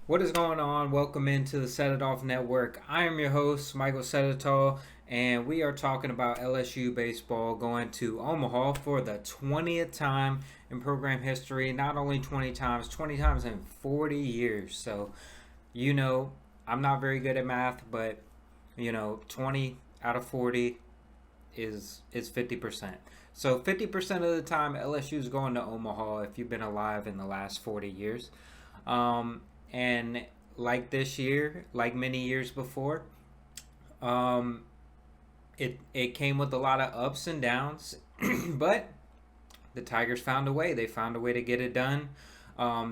What is going on? Welcome into the Set It Off Network. I am your host, Michael Seditol, and we are talking about LSU baseball going to Omaha for the 20th time in program history. Not only 20 times, 20 times in 40 years. So, I'm not very good at math, but 20 out of 40 is 50%. So 50% of the time LSU is going to Omaha if you've been alive in the last 40 years. And like this year, like many years before, um, it came with a lot of ups and downs, but the Tigers found a way. They found a way to get it done.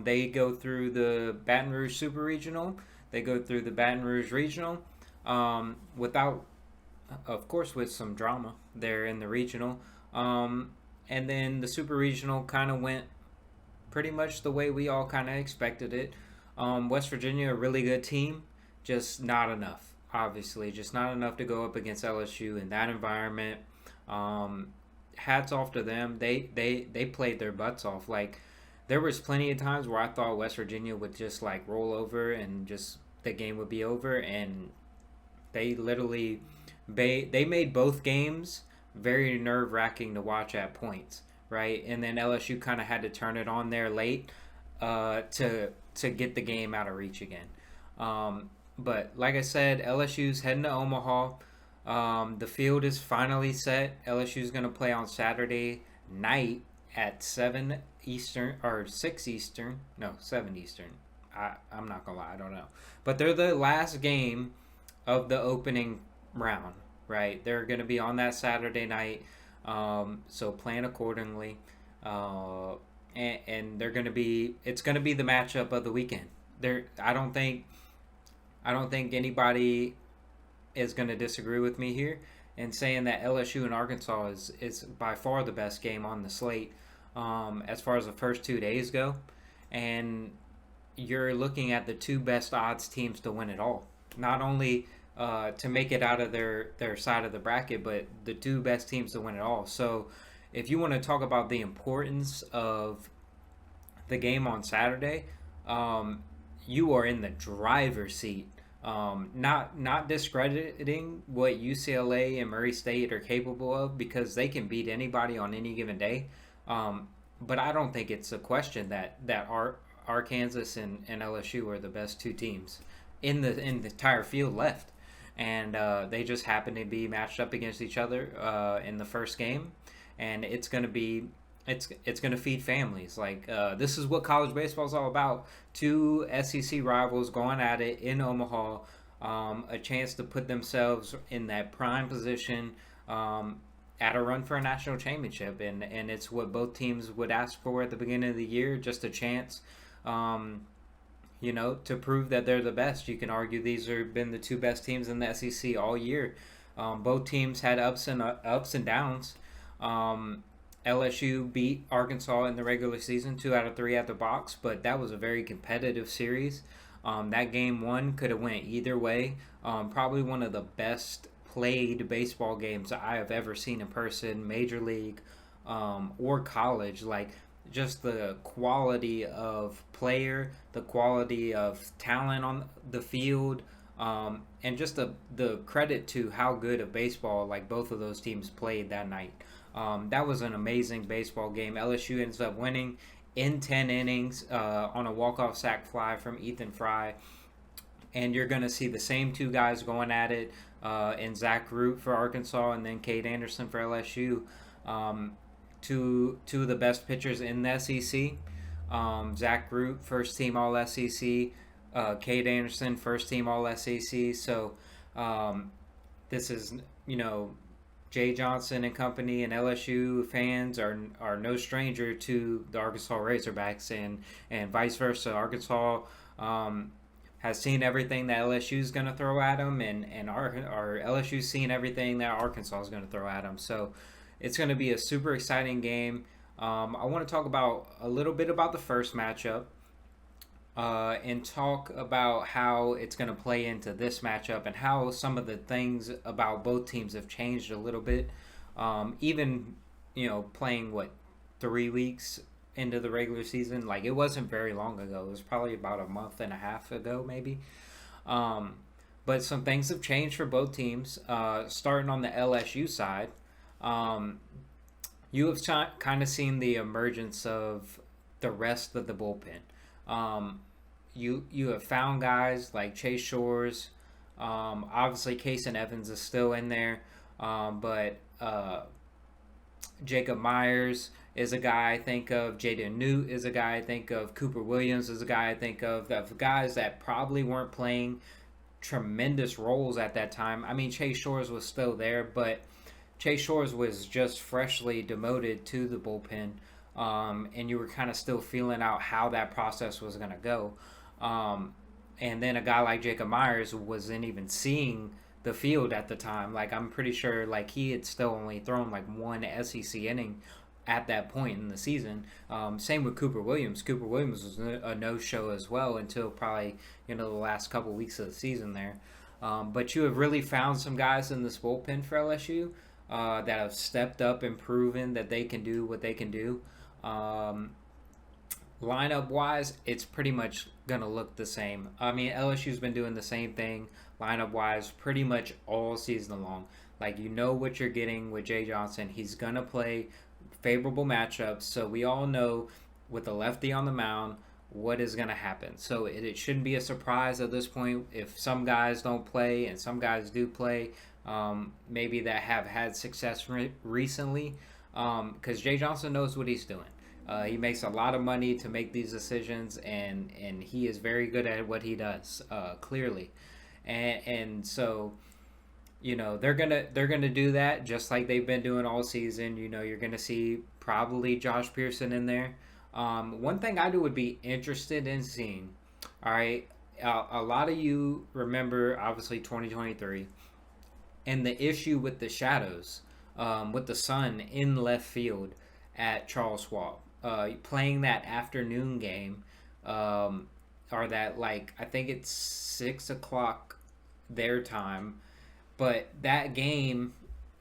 They go through the Baton Rouge Super Regional. They go through the Baton Rouge Regional without, of course, with some drama there in the regional. And then the Super Regional kind of went pretty much the way we all kind of expected it. West Virginia, a really good team, just not enough. Obviously, just not enough to go up against LSU in that environment. Hats off to them. They played their butts off. Like there was plenty of times where I thought West Virginia would just like roll over and just the game would be over, and they literally they made both games very nerve wracking to watch at points, right? And then LSU kind of had to turn it on there late to get the game out of reach again. But like I said, LSU's heading to Omaha. The field is finally set. LSU's going to play on Saturday night at 7 Eastern or 6 Eastern. No, 7 Eastern. I'm not going to lie. I don't know. But they're the last game of the opening round, right? They're going to be on that Saturday night. So plan accordingly. And they're going to be it's going to be the matchup of the weekend. I don't think anybody is going to disagree with me here in saying that LSU and Arkansas is by far the best game on the slate as far as the first 2 days go, and you're looking at the two best odds teams to win it all. Not only to make it out of their side of the bracket, but the two best teams to win it all. So if you want to talk about the importance of the game on Saturday, you are in the driver's seat. Not discrediting what UCLA and Murray State are capable of, because they can beat anybody on any given day. But I don't think it's a question that Arkansas and LSU are the best two teams in the entire field left, and they just happen to be matched up against each other in the first game, and it's going to feed families. Like this is what college baseball is all about. Two SEC rivals going at it in Omaha, a chance to put themselves in that prime position at a run for a national championship, and it's what both teams would ask for at the beginning of the year, just a chance. To prove that they're the best. You can argue these have been the two best teams in the SEC all year. Both teams had ups and downs. LSU beat Arkansas in the regular season 2 out of 3 at the box, but that was a very competitive series. That game one could have went either way. Probably one of the best played baseball games I have ever seen in person, major league or college. Like just the quality of player, the quality of talent on the field, and just the credit to how good of baseball like both of those teams played that night. That was an amazing baseball game. LSU ends up winning in 10 innings on a walk-off sac fly from Ethan Fry. And you're going to see the same two guys going at it in Zach Root for Arkansas and then Cade Anderson for LSU. Two of the best pitchers in the SEC. Zach Root, first team All SEC. Cade Anderson, first team All SEC. So this is, Jay Johnson and company and LSU fans are no stranger to the Arkansas Razorbacks, and vice versa. Arkansas has seen everything that LSU is going to throw at them, and our LSU's seen everything that Arkansas is going to throw at them. So it's going to be a super exciting game. I want to talk about a little bit about the first matchup and talk about how it's going to play into this matchup and how some of the things about both teams have changed a little bit. Even, playing 3 weeks into the regular season. Like, it wasn't very long ago. It was probably about a month and a half ago, maybe. Um, but some things have changed for both teams. Starting on the LSU side, um, you have kind of seen the emergence of the rest of the bullpen. Um, you have found guys like Chase Shores. Obviously, Case and Evans is still in there, but Jacob Myers is a guy I think of. Jaden Newt is a guy I think of. Cooper Williams is a guy I think of. The guys that probably weren't playing tremendous roles at that time. I mean, Chase Shores was still there, but Chase Shores was just freshly demoted to the bullpen, and you were kind of still feeling out how that process was going to go. And then a guy like Jacob Myers wasn't even seeing the field at the time. Like, I'm pretty sure like he had still only thrown like one SEC inning at that point in the season. Same with Cooper Williams. Cooper Williams was a no-show as well until probably the last couple weeks of the season there. But you have really found some guys in this bullpen for LSU that have stepped up and proven that they can do what they can do. Lineup wise, it's pretty much gonna look the same. I mean, LSU's been doing the same thing lineup wise pretty much all season long. Like, you know what you're getting with Jay Johnson. He's gonna play favorable matchups, so we all know with the lefty on the mound what is gonna happen. So it shouldn't be a surprise at this point if some guys don't play and some guys do play. Maybe that have had success recently, because Jay Johnson knows what he's doing. He makes a lot of money to make these decisions, and he is very good at what he does, clearly. And so, they're gonna do that just like they've been doing all season. You're gonna see probably Josh Pearson in there. One thing I would be interested in seeing. All right, a lot of you remember obviously 2023 and the issue with the shadows, with the sun in left field at Charles Schwab. Playing that afternoon game, or that, like, I think it's 6 o'clock their time, but that game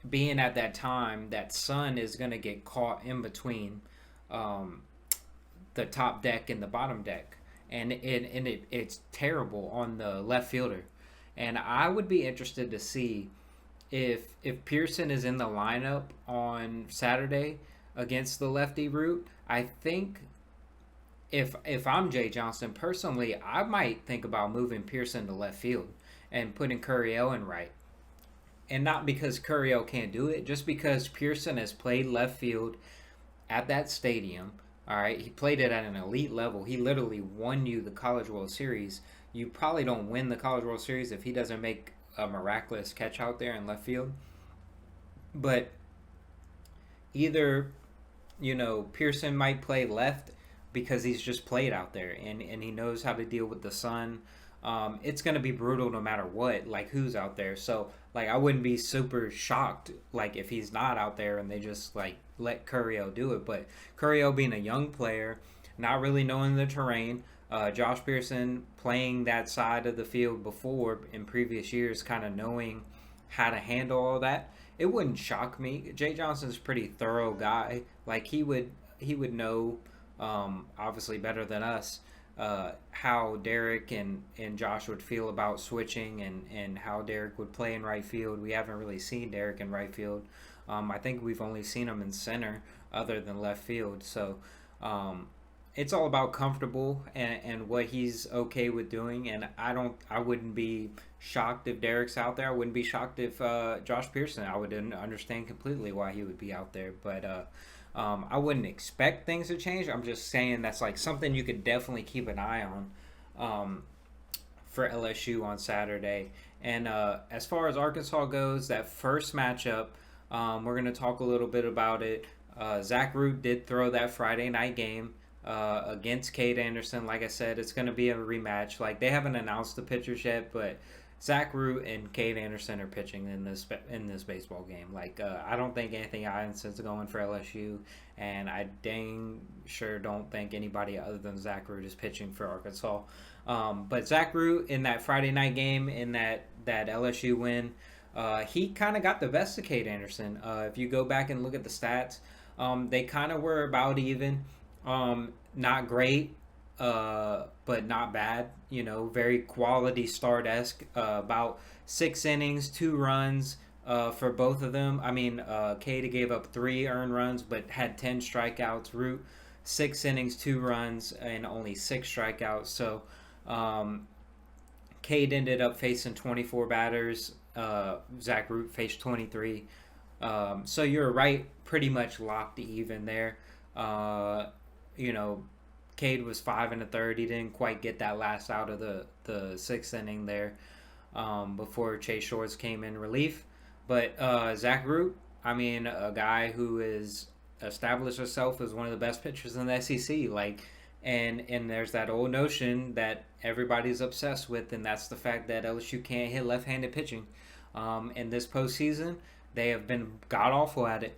being at that time, that sun is going to get caught in between the top deck and the bottom deck, and it's terrible on the left fielder. And I would be interested to see if Pearson is in the lineup on Saturday against the lefty route. I think if I'm Jay Johnson, personally, I might think about moving Pearson to left field and putting Curriel in right. And not because Curriel can't do it, just because Pearson has played left field at that stadium. All right, he played it at an elite level. He literally won you the College World Series. You probably don't win the College World Series if he doesn't make a miraculous catch out there in left field. But either Pearson might play left because he's just played out there and he knows how to deal with the sun. It's going to be brutal no matter what, like, who's out there. So, like, I wouldn't be super shocked, like, if he's not out there and they just, like, let Curriel do it. But Curriel being a young player, not really knowing the terrain, Josh Pearson playing that side of the field before in previous years, kind of knowing how to handle all that, it wouldn't shock me. Jay Johnson's a pretty thorough guy. Like, he would know, obviously better than us, how Derek and Josh would feel about switching and how Derek would play in right field. We haven't really seen Derek in right field. I think we've only seen him in center other than left field. So it's all about comfortable and what he's okay with doing. And I wouldn't be shocked if Derek's out there. I wouldn't be shocked if Josh Pearson. I would understand completely why he would be out there. But I wouldn't expect things to change. I'm just saying that's like something you could definitely keep an eye on for LSU on Saturday. And as far as Arkansas goes, that first matchup, we're going to talk a little bit about it. Zach Root did throw that Friday night game against Cade Anderson. Like I said, it's going to be a rematch. Like, they haven't announced the pitchers yet, but Zach Root and Cade Anderson are pitching in this baseball game. Like, I don't think Anthony Ivinson's going for LSU, and I dang sure don't think anybody other than Zach Root is pitching for Arkansas. But Zach Root in that Friday night game, in that LSU win, he kind of got the best of Cade Anderson. If you go back and look at the stats, they kind of were about even. Not great, but not bad. Very quality start-esque. About 6 innings, 2 runs for both of them. I mean, Cade gave up 3 earned runs, but had 10 strikeouts. Root, 6 innings, 2 runs, and only 6 strikeouts. So, Cade ended up facing 24 batters. Zach Root faced 23. So you're right, pretty much locked even there. Uh, you know, Cade was 5 1/3. He didn't quite get that last out of the sixth inning there before Chase Shores came in relief. But Zach Root, I mean, a guy who is established himself as one of the best pitchers in the SEC. And there's that old notion that everybody's obsessed with, and that's the fact that LSU can't hit left-handed pitching. In this postseason, they have been god awful at it.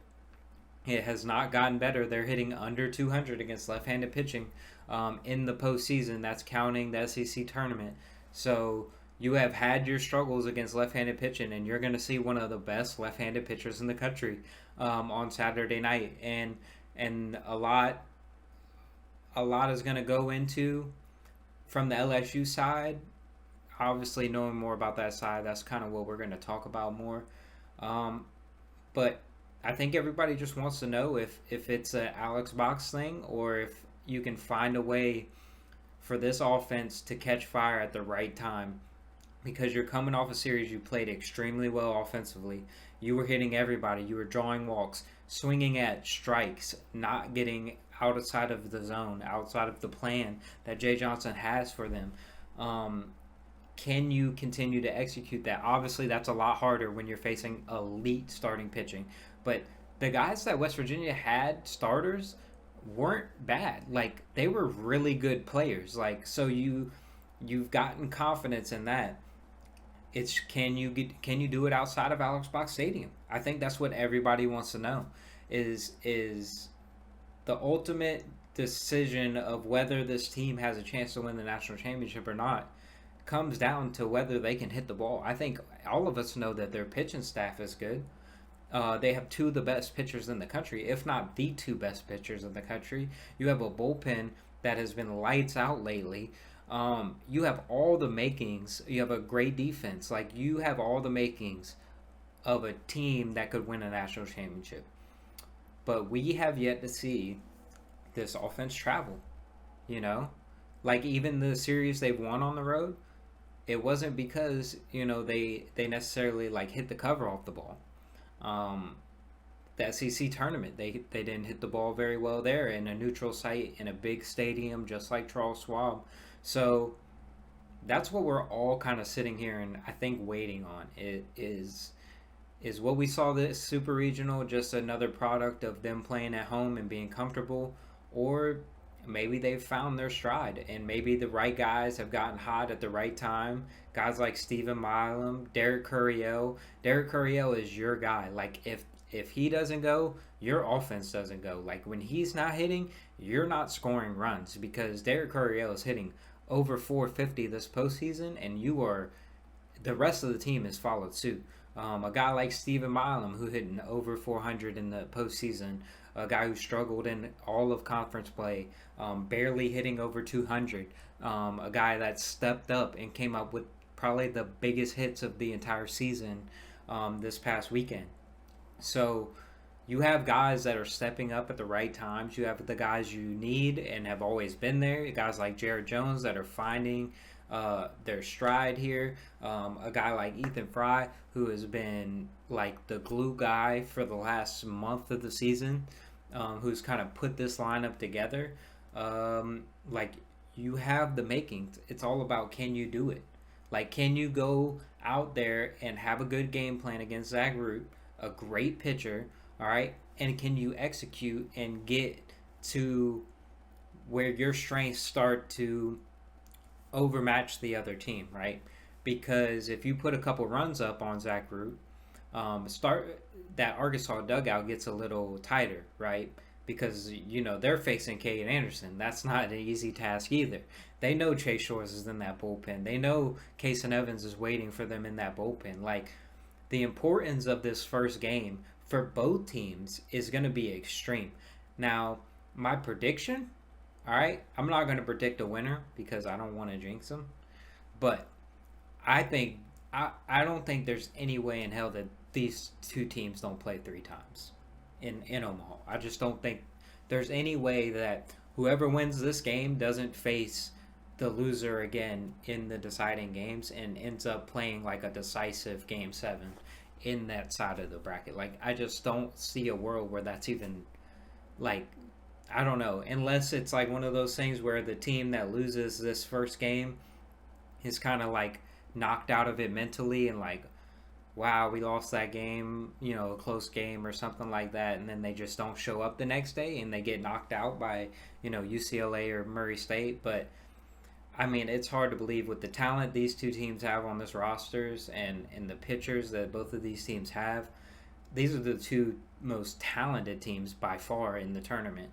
It has not gotten better. They're hitting under 200 against left-handed pitching in the postseason. That's counting the SEC tournament. So you have had your struggles against left-handed pitching, and you're going to see one of the best left-handed pitchers in the country on Saturday night. And a lot is going to go into from the LSU side. Obviously, knowing more about that side, that's kind of what we're going to talk about more. But I think everybody just wants to know if it's an Alex Box thing, or if you can find a way for this offense to catch fire at the right time. Because you're coming off a series you played extremely well offensively. You were hitting everybody. You were drawing walks, swinging at strikes, not getting outside of the zone, outside of the plan that Jay Johnson has for them. Can you continue to execute that? Obviously, that's a lot harder when you're facing elite starting pitching. But the guys that West Virginia had starters weren't bad. Like, they were really good players. Like, so you've gotten confidence in that. It's can you do it outside of Alex Box Stadium? I think that's what everybody wants to know. Is the ultimate decision of whether this team has a chance to win the national championship or not comes down to whether they can hit the ball. I think all of us know that their pitching staff is good. They have two of the best pitchers in the country, if not the two best pitchers in the country. You have a bullpen that has been lights out lately. You have all the makings. You have a great defense. Like, you have all the makings of a team that could win a national championship. But we have yet to see this offense travel, you know? Like, even the series they've won on the road, it wasn't because, they necessarily, like, hit the cover off the ball. The SEC tournament, they didn't hit the ball very well there in a neutral site in a big stadium just like Charles Schwab. So that's what we're all kind of sitting here and I think waiting on. It is what we saw this super regional just another product of them playing at home and being comfortable, or maybe they've found their stride and maybe the right guys have gotten hot at the right time. Guys like Stephen Milam, Derek Couriel. Derek Couriel is your guy. Like, if he doesn't go, your offense doesn't go. Like, when he's not hitting, you're not scoring runs, because Derek Couriel is hitting over 450 this postseason, and the rest of the team has followed suit. A guy like Stephen Milam, who hit over 400 in the postseason, a guy who struggled in all of conference play, barely hitting over 200, a guy that stepped up and came up with probably the biggest hits of the entire season this past weekend. So you have guys that are stepping up at the right times. You have the guys you need and have always been there. Guys like Jared Jones that are finding their stride here. A guy like Ethan Fry, who has been like the glue guy for the last month of the season, who's kind of put this lineup together. Like, you have the makings. It's all about, can you do it? Like, can you go out there and have a good game plan against Zach Root, a great pitcher, all right? And can you execute and get to where your strengths start to overmatch the other team, right? Because if you put a couple runs up on Zach Root, that Arkansas dugout gets a little tighter, right? Because, they're facing Cade Anderson. That's not an easy task either. They know Chase Shores is in that bullpen. They know Kason Evans is waiting for them in that bullpen. Like, the importance of this first game for both teams is going to be extreme. Now, my prediction All right, I'm not going to predict a winner because I don't want to jinx them. But I think I don't think there's any way in hell that these two teams don't play three times in Omaha. I just don't think there's any way that whoever wins this game doesn't face the loser again in the deciding games and ends up playing like a decisive game seven in that side of the bracket. Like I just don't see a world where that's even like I don't know, unless it's like one of those things where the team that loses this first game is kind of like knocked out of it mentally and like, wow, we lost that game, a close game or something like that, and then they just don't show up the next day and they get knocked out by, UCLA or Murray State. But I mean, it's hard to believe with the talent these two teams have on this rosters and the pitchers that both of these teams have. These are the two most talented teams by far in the tournament.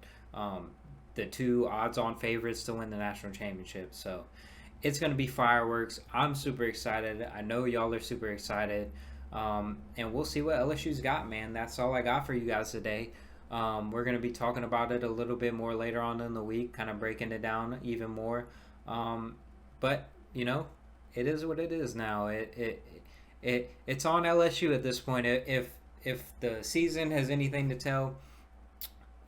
The two odds-on favorites to win the national championship. So it's going to be fireworks. I'm super excited. I know y'all are super excited. And we'll see what LSU's got, man. That's all I got for you guys today. We're going to be talking about it a little bit more later on in the week, kind of breaking it down even more. But, it is what it is now. It's on LSU at this point. If the season has anything to tell,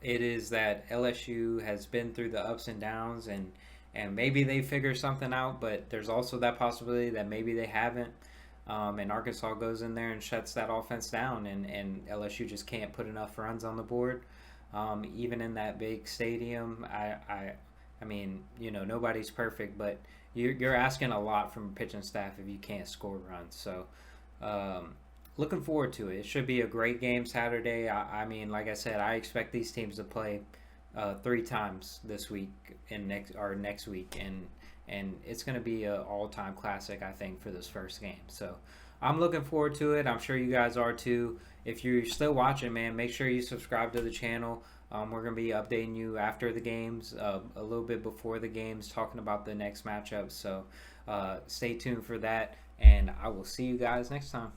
it is that LSU has been through the ups and downs and maybe they figure something out, but there's also that possibility that maybe they haven't. And Arkansas goes in there and shuts that offense down, and LSU just can't put enough runs on the board. Even in that big stadium, I mean, nobody's perfect, but you're asking a lot from a pitching staff if you can't score runs. So, looking forward to it. It should be a great game Saturday. I mean, like I said, I expect these teams to play three times this week and next week, and it's going to be an all-time classic, I think, for this first game. So I'm looking forward to it. I'm sure you guys are too. If you're still watching, man, make sure you subscribe to the channel. We're going to be updating you after the games, a little bit before the games, talking about the next matchup. So stay tuned for that, and I will see you guys next time.